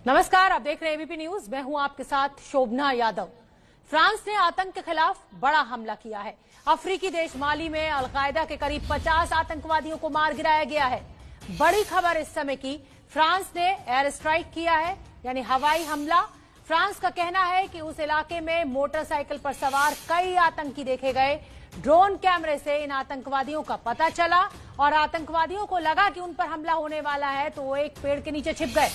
नमस्कार, आप देख रहे हैं एबीपी न्यूज। मैं हूं आपके साथ शोभना यादव। फ्रांस ने आतंक के खिलाफ बड़ा हमला किया है। अफ्रीकी देश माली में अलकायदा के करीब 50 आतंकवादियों को मार गिराया गया है। बड़ी खबर इस समय की, फ्रांस ने एयर स्ट्राइक किया है, यानी हवाई हमला। फ्रांस का कहना है कि उस इलाके में मोटरसाइकिल पर सवार कई आतंकी देखे गए। ड्रोन कैमरे से इन आतंकवादियों का पता चला और आतंकवादियों को लगा कि उन पर हमला होने वाला है, तो वो एक पेड़ के नीचे छिप गए।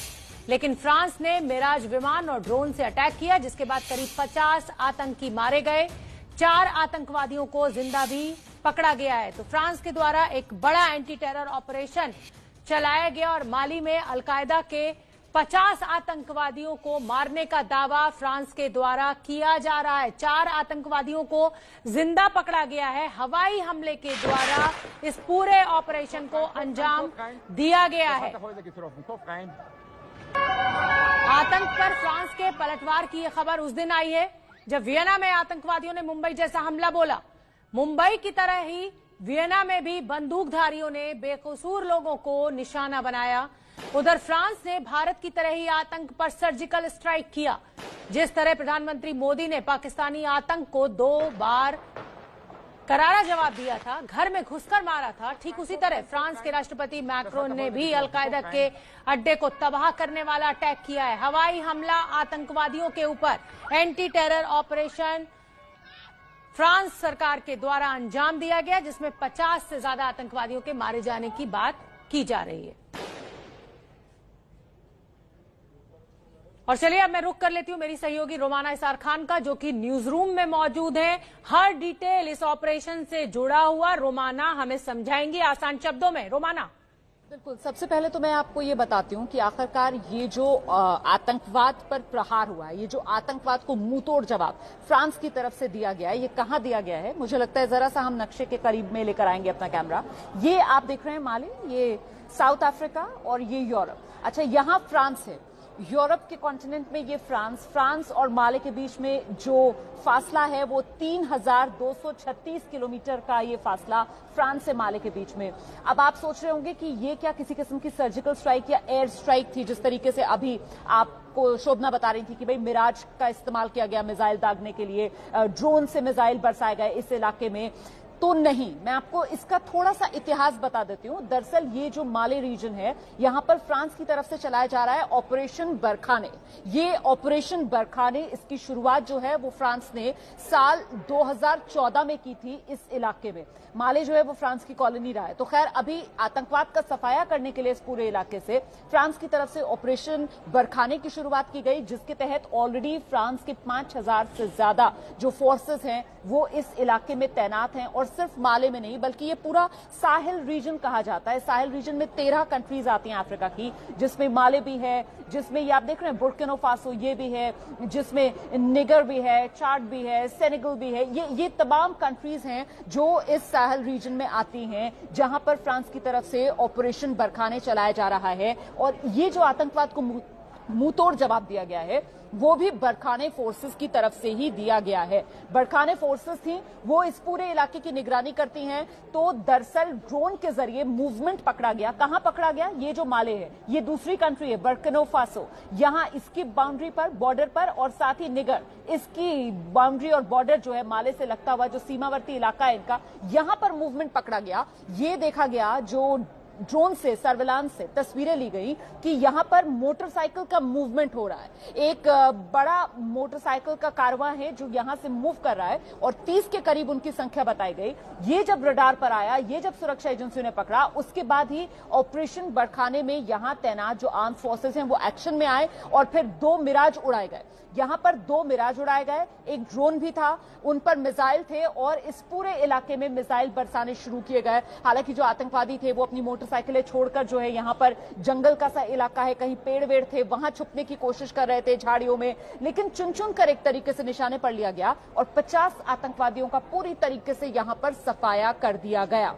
लेकिन फ्रांस ने मिराज विमान और ड्रोन से अटैक किया, जिसके बाद करीब 50 आतंकी मारे गए। 4 आतंकवादियों को जिंदा भी पकड़ा गया है। तो फ्रांस के द्वारा एक बड़ा एंटी टेरर ऑपरेशन चलाया गया और माली में अलकायदा के 50 आतंकवादियों को मारने का दावा फ्रांस के द्वारा किया जा रहा है। 4 आतंकवादियों को जिंदा पकड़ा गया है। हवाई हमले के द्वारा इस पूरे ऑपरेशन को अंजाम दिया गया है। आतंक पर फ्रांस के पलटवार की यह खबर उस दिन आई है जब वियना में आतंकवादियों ने मुंबई जैसा हमला बोला। मुंबई की तरह ही वियना में भी बंदूकधारियों ने बेकसूर लोगों को निशाना बनाया। उधर फ्रांस ने भारत की तरह ही आतंक पर सर्जिकल स्ट्राइक किया। जिस तरह प्रधानमंत्री मोदी ने पाकिस्तानी आतंक को 2 बार करारा जवाब दिया था, घर में घुसकर मारा था, ठीक उसी तरह फ्रांस के राष्ट्रपति मैक्रोन ने भी अलकायदा के अड्डे को तबाह करने वाला अटैक किया है। हवाई हमला आतंकवादियों के ऊपर, एंटी टेरर ऑपरेशन फ्रांस सरकार के द्वारा अंजाम दिया गया, जिसमें 50 से ज्यादा आतंकवादियों के मारे जाने की बात की जा रही है। और चलिए अब मैं रुक कर लेती हूं मेरी सहयोगी रोमाना इसार खान का, जो कि न्यूज रूम में मौजूद है। हर डिटेल इस ऑपरेशन से जुड़ा हुआ रोमाना हमें समझाएंगी आसान शब्दों में। रोमाना। बिल्कुल, सबसे पहले तो मैं आपको ये बताती हूँ कि आखिरकार ये जो आतंकवाद पर प्रहार हुआ है, ये जो आतंकवाद को मुंहतोड़ जवाब फ्रांस की तरफ से दिया गया है, ये कहाँ दिया गया है। मुझे लगता है जरा सा हम नक्शे के करीब में लेकर आएंगे अपना कैमरा। ये आप देख रहे हैं माली, ये साउथ अफ्रीका और ये यूरोप। अच्छा, यहाँ फ्रांस है। यूरोप के कॉन्टिनेंट में ये फ्रांस और माले के बीच में जो फासला है वो 3236 किलोमीटर का ये फासला फ्रांस से माले के बीच में। अब आप सोच रहे होंगे कि ये क्या किसी किस्म की सर्जिकल स्ट्राइक या एयर स्ट्राइक थी, जिस तरीके से अभी आपको शोभना बता रही थी कि भाई मिराज का इस्तेमाल किया गया मिसाइल दागने के लिए, ड्रोन से मिसाइल बरसाए गए इस इलाके में। तो नहीं, मैं आपको इसका थोड़ा सा इतिहास बता देती हूँ। दरअसल ये जो माले रीजन है, यहाँ पर फ्रांस की तरफ से चलाया जा रहा है ऑपरेशन बरखाने। ये ऑपरेशन बरखाने, इसकी शुरुआत जो है वो फ्रांस ने साल 2014 में की थी इस इलाके में। माले जो है वो फ्रांस की कॉलोनी रहा है। तो खैर, अभी आतंकवाद का सफाया करने के लिए इस पूरे इलाके से फ्रांस की तरफ से ऑपरेशन बरखाने की शुरुआत की गई, जिसके तहत ऑलरेडी फ्रांस के 5000 से ज्यादा जो फोर्सेस हैं वो इस इलाके में तैनात हैं। और सिर्फ माले में नहीं, बल्कि ये पूरा साहिल रीजन कहा जाता है। साहिल रीजन में 13 कंट्रीज आती हैं अफ्रीका की, जिसमें माले भी है, जिसमें ये आप देख रहे हैं बुर्किना फासो ये भी है, जिसमें निगर भी है, चाड भी है, सेनेगल भी है। ये तमाम कंट्रीज हैं जो इस साहिल रीजन में आती हैं, जहां पर फ्रांस की तरफ से ऑपरेशन बरखाने चलाया जा रहा है। और ये जो आतंकवाद को मुंहतोड़ जवाब दिया गया है, वो भी बरखाने फोर्सेस की तरफ से ही दिया गया है। बरखाने फोर्सेस थी, वो इस पूरे इलाके की निगरानी करती हैं। तो दरअसल ड्रोन के जरिए मूवमेंट पकड़ा गया। कहां पकड़ा गया? ये जो माले है, ये दूसरी कंट्री है बुर्किना फासो, यहां इसकी बाउंड्री पर, बॉर्डर पर, और साथ ही निगर, इसकी बाउंड्री और बॉर्डर जो है माले से लगता हुआ जो सीमावर्ती इलाका है इनका, यहां पर मूवमेंट पकड़ा गया। ये देखा गया, जो ड्रोन से, सर्विलांस से तस्वीरें ली गई कि यहां पर मोटरसाइकिल का मूवमेंट हो रहा है। एक बड़ा मोटरसाइकिल का कारवां है जो यहां से मूव कर रहा है और 30 के करीब उनकी संख्या बताई गई। ये जब रडार पर आया, ये जब सुरक्षा एजेंसियों ने पकड़ा, उसके बाद ही ऑपरेशन बरखाने में यहां तैनात जो आर्म फोर्सेस हैं वो एक्शन में आए और फिर 2 मिराज उड़ाए गए। यहां पर 2 मिराज उड़ाए गए, एक ड्रोन भी था, उन पर मिसाइल थे और इस पूरे इलाके में मिसाइल बरसाने शुरू किए गए। हालांकि जो आतंकवादी थे वो अपनी मोटरसाइकिलें छोड़कर, जो है यहां पर जंगल का सा इलाका है, कहीं पेड़ वेड़ थे, वहां छुपने की कोशिश कर रहे थे झाड़ियों में, लेकिन चुन चुन कर एक तरीके से निशाने पर लिया गया और 50 आतंकवादियों का पूरी तरीके से यहां पर सफाया कर दिया गया।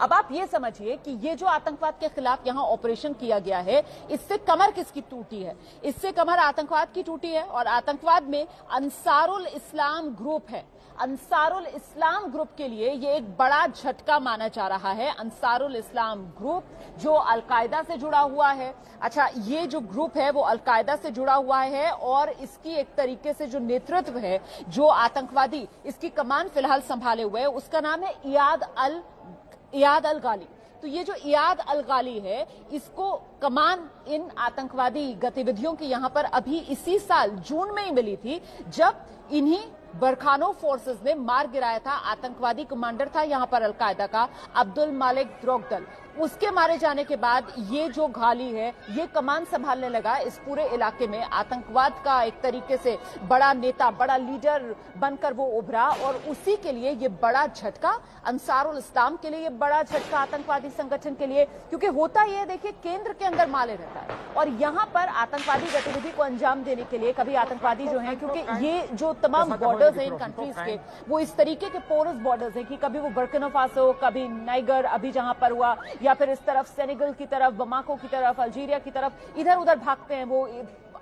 अब आप ये समझिए कि ये जो आतंकवाद के खिलाफ यहां ऑपरेशन किया गया है, इससे कमर किसकी टूटी है? इससे कमर आतंकवाद की टूटी है। और आतंकवाद में अंसारुल इस्लाम ग्रुप है। अंसारुल इस्लाम ग्रुप के लिए ये एक बड़ा झटका माना जा रहा है। अंसारुल इस्लाम ग्रुप जो अलकायदा से जुड़ा हुआ है। अच्छा, ये जो ग्रुप है वो अलकायदा से जुड़ा हुआ है और इसकी एक तरीके से जो नेतृत्व है, जो आतंकवादी इसकी कमान फिलहाल संभाले हुए है, उसका नाम है इयाद अल गाली। तो ये जो इयाद अल गाली है, इसको कमान इन आतंकवादी गतिविधियों की यहां पर अभी इसी साल जून में ही मिली थी, जब इन्हीं बरखानो फोर्सेस ने मार गिराया था। आतंकवादी कमांडर था यहां पर अलकायदा का अब्दुल मालिक द्रोगदल। उसके मारे जाने के बाद ये जो घाली है, ये कमान संभालने लगा इस पूरे इलाके में। आतंकवाद का एक तरीके से बड़ा नेता, बड़ा लीडर बनकर वो उभरा और उसी के लिए ये बड़ा झटका, अंसारुल इस्लाम के लिए ये बड़ा झटका, आतंकवादी संगठन के लिए। क्योंकि होता यह, देखिए, केंद्र के अंदर माले रहता है और यहां पर आतंकवादी गतिविधि को अंजाम देने के लिए कभी आतंकवादी जो है, क्योंकि ये जो तमाम बॉर्डर्स हैं इन कंट्रीज के, वो इस तरीके के पोरस बॉर्डर्स हैं कि कभी वो बुर्किना फासो, कभी नाइगर, अभी जहां पर हुआ, या फिर इस तरफ सेनेगल की तरफ, बमाको की तरफ, अल्जीरिया की तरफ, इधर उधर भागते हैं, वो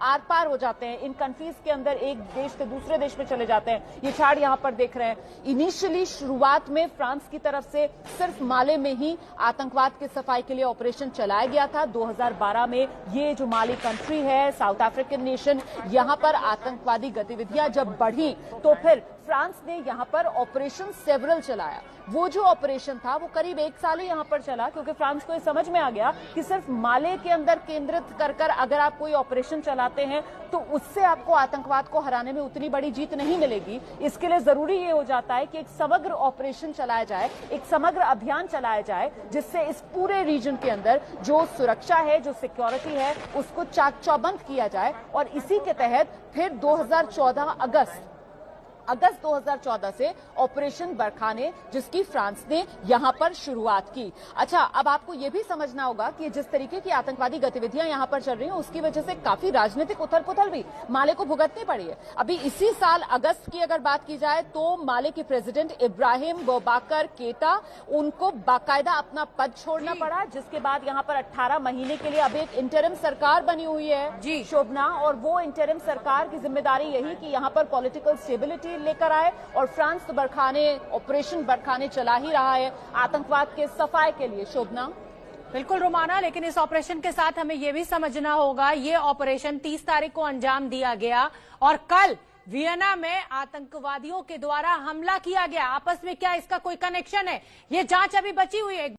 आर पार हो जाते हैं। इन कंट्रीज के अंदर एक देश से दूसरे देश में चले जाते हैं। ये चार्ट यहां पर देख रहे हैं। इनिशियली शुरुआत में फ्रांस की तरफ से सिर्फ माले में ही आतंकवाद की सफाई के लिए ऑपरेशन चलाया गया था। 2012 में ये जो माली कंट्री है, साउथ अफ्रीकन नेशन, यहां पर आतंकवादी गतिविधियां जब बढ़ी तो फिर फ्रांस ने यहां पर ऑपरेशन सेवरल चलाया। वो जो ऑपरेशन था वो करीब 1 साल ही यहां पर चला, क्योंकि फ्रांस को ये समझ में आ गया कि सिर्फ माले के अंदर केंद्रित कर अगर आप कोई ऑपरेशन चलाते हैं तो उससे आपको आतंकवाद को हराने में उतनी बड़ी जीत नहीं मिलेगी। इसके लिए जरूरी ये हो जाता है कि एक समग्र ऑपरेशन चलाया जाए, एक समग्र अभियान चलाया जाए, जिससे इस पूरे रीजन के अंदर जो सुरक्षा है, जो सिक्योरिटी है, उसको चाक चौबंद किया जाए। और इसी के तहत फिर 2014 अगस्त 2014 से ऑपरेशन बरखाने, जिसकी फ्रांस ने यहां पर शुरुआत की। अच्छा, अब आपको यह भी समझना होगा कि जिस तरीके की आतंकवादी गतिविधियां यहां पर चल रही हैं, उसकी वजह से काफी राजनीतिक उथल पुथल भी माले को भुगतनी पड़ी है। अभी इसी साल अगस्त की अगर बात की जाए तो माले के प्रेसिडेंट इब्राहिम बौबाकर केता, उनको बाकायदा अपना पद छोड़ना पड़ा, जिसके बाद यहां पर 18 महीने के लिए अब एक इंटरिम सरकार बनी हुई है जी शोभना। और वो इंटरिम सरकार की जिम्मेदारी यही कि यहां पर पॉलिटिकल स्टेबिलिटी लेकर आए। और फ्रांस तो ऑपरेशन बरखाने चला ही रहा है आतंकवाद के सफाई के लिए। शोभना, बिल्कुल रोमाना, लेकिन इस ऑपरेशन के साथ हमें यह भी समझना होगा, ये ऑपरेशन 30 तारीख को अंजाम दिया गया और कल वियना में आतंकवादियों के द्वारा हमला किया गया। आपस में क्या इसका कोई कनेक्शन है? ये जांच अभी बची हुई है।